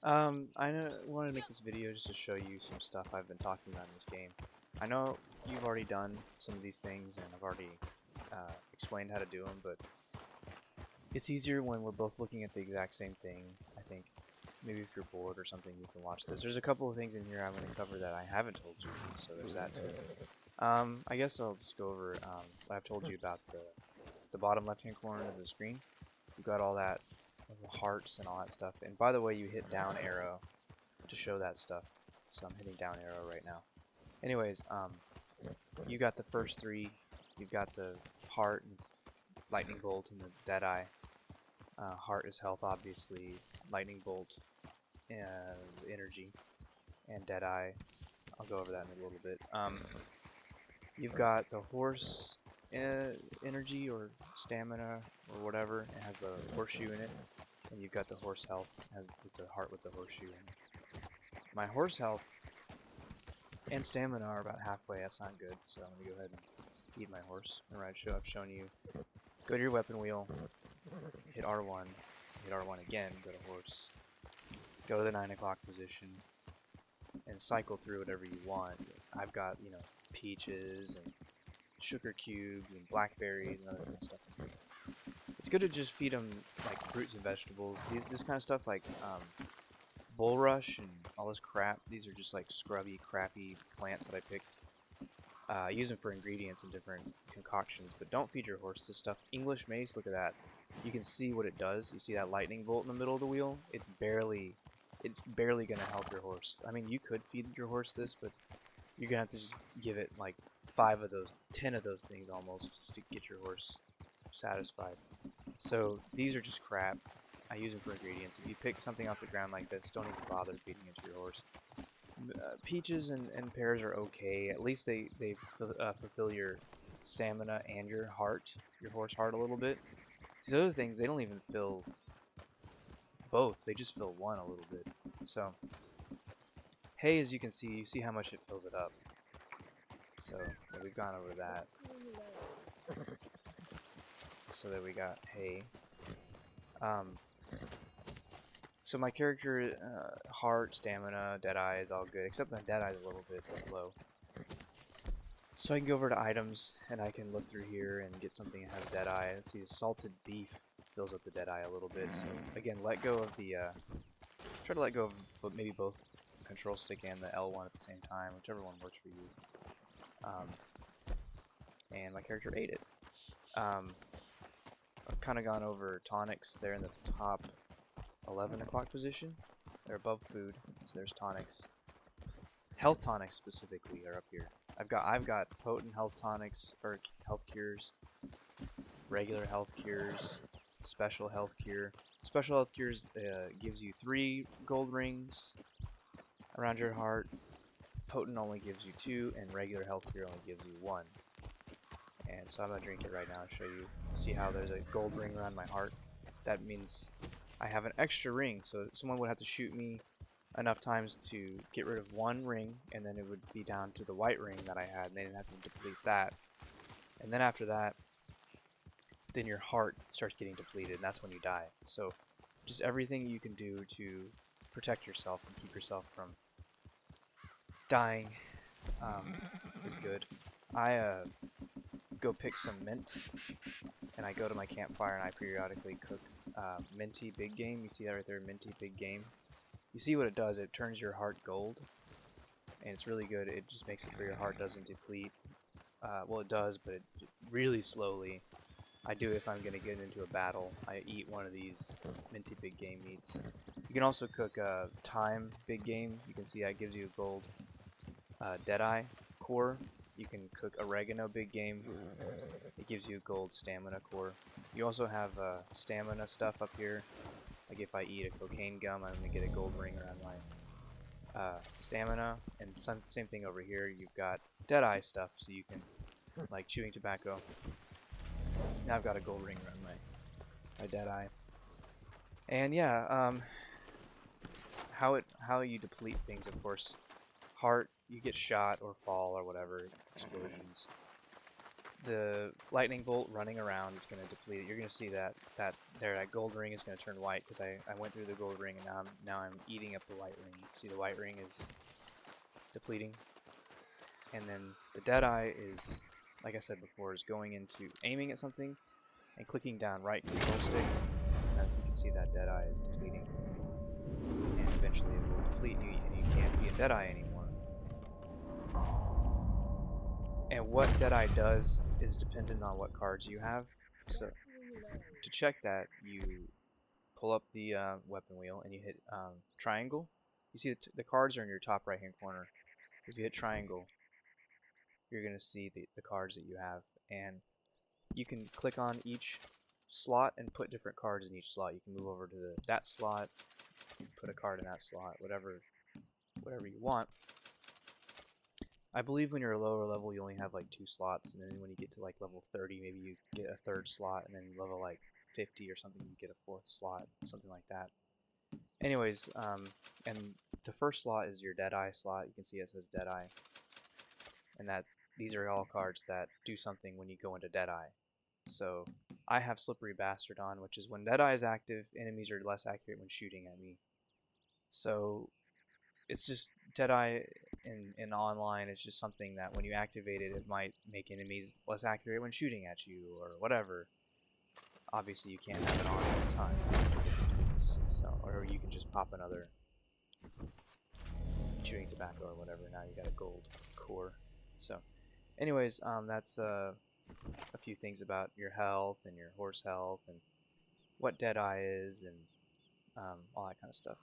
wanted to make this video just to show you some stuff I've been talking about in this game. I know you've already done some of these things and I've already explained how to do them, but it's easier when we're both looking at the exact same thing. I think maybe if you're bored or something, you can watch this. There's a couple of things in here I'm going to cover that I haven't told you, so there's that too. I guess I'll just go over what I've told you about the bottom left-hand corner of the screen. You've got all that, the hearts and all that stuff. And by the way, you hit down arrow to show that stuff. So I'm hitting down arrow right now. Anyways, you got the first three. You've got the heart and lightning bolt and the dead eye. Heart is health, obviously. Lightning bolt, energy, and dead eye. I'll go over that in a little bit. You've got the horse energy or stamina or whatever. It has the horseshoe in it, and you've got the horse health. It's a heart with the horseshoe in it. My horse health and stamina are about halfway. That's not good, so I'm gonna go ahead and eat my horse. Alright, I've shown you. Go to your weapon wheel, hit R1, hit R1 again, go to horse, go to the 9 o'clock position, and cycle through whatever you want. I've got, peaches and sugar cubes and blackberries and other kind of stuff. It's good to just feed them like fruits and vegetables. This kind of stuff like bulrush and all this crap. These are just like scrubby, crappy plants that I picked. Use them for ingredients and different concoctions, but don't feed your horse this stuff. English mace, look at that. You can see what it does. You see that lightning bolt in the middle of the wheel? It's barely gonna help your horse. I mean, you could feed your horse this, but you're gonna have to just give it like 5 of those, 10 of those things almost to get your horse satisfied. So these are just crap. I use them for ingredients. If you pick something off the ground like this, don't even bother feeding it to your horse. Peaches and pears are okay. At least they fulfill your stamina and your heart, your horse heart a little bit. These other things, they don't even fill both. They just fill one a little bit. So hay, as you can see, you see how much it fills it up. So yeah, we've gone over that. So that we got hay. Um, so my character, heart, stamina, deadeye is all good, except my deadeye is a little bit low. So I can go over to items, and I can look through here and get something that has deadeye. Let's see, salted beef fills up the deadeye a little bit. So again, let go of the, try to let go of maybe both control stick and the L1 at the same time, whichever one works for you. And my character ate it. I've kind of gone over tonics. They're in the top 11 o'clock position. They're above food, so there's tonics. Health tonics specifically are up here. I've got potent health tonics or health cures, regular health cures, special health cure. Special health cures gives you 3 gold rings around your heart. Potent only gives you 2, and regular health cure only gives you 1. And so I'm gonna drink it right now and show you. See how there's a gold ring around my heart? That means I have an extra ring, so someone would have to shoot me enough times to get rid of 1 ring, and then it would be down to the white ring that I had, and they didn't have to deplete that. And then after that, then your heart starts getting depleted, and that's when you die. So just everything you can do to protect yourself and keep yourself from dying is good. I go pick some mint, and I go to my campfire and I periodically cook minty big game. You see that right there, minty big game. You see what it does? It turns your heart gold, and it's really good. It just makes it where your heart doesn't deplete. Well, it does, but it really slowly. I do if I'm gonna get into a battle. I eat one of these minty big game meats. You can also cook thyme big game. You can see that gives you a gold deadeye core. You can cook oregano big game. It gives you gold stamina core. You also have stamina stuff up here. Like if I eat a cocaine gum, I'm gonna get a gold ring around my stamina. And same thing over here. You've got deadeye stuff, so you can like chewing tobacco. Now I've got a gold ring around my deadeye. And yeah, how you deplete things, of course. Heart, you get shot or fall or whatever, explosions. the lightning bolt running around is going to deplete it. You're going to see that gold ring is going to turn white because I went through the gold ring and now I'm eating up the white ring. See, the white ring is depleting, and then the Deadeye is, like I said before, is going into aiming at something and clicking down right control stick. You can see that Deadeye is depleting, and eventually it will deplete you, and you can't be a Deadeye anymore. And what Deadeye does is dependent on what cards you have. So to check that, you pull up the weapon wheel and you hit triangle. You see the cards are in your top right hand corner. If you hit triangle, you're going to see the cards that you have, and you can click on each slot and put different cards in each slot. You can move over to that slot, put a card in that slot, whatever you want. I believe when you're a lower level you only have like 2 slots, and then when you get to like level 30 maybe you get a 3rd slot, and then level like 50 or something you get a 4th slot, something like that. Anyways, and the first slot is your Deadeye slot. You can see it says Deadeye, and these are all cards that do something when you go into Deadeye. So I have Slippery Bastard on, which is when Deadeye is active, enemies are less accurate when shooting at me. So it's just Deadeye in online. It's just something that when you activate it, it might make enemies less accurate when shooting at you or whatever. Obviously, you can't have it on all the time, so, or you can just pop another chewing tobacco or whatever. Now you got a gold core. So, anyways, that's a few things about your health and your horse health and what Deadeye is and all that kind of stuff.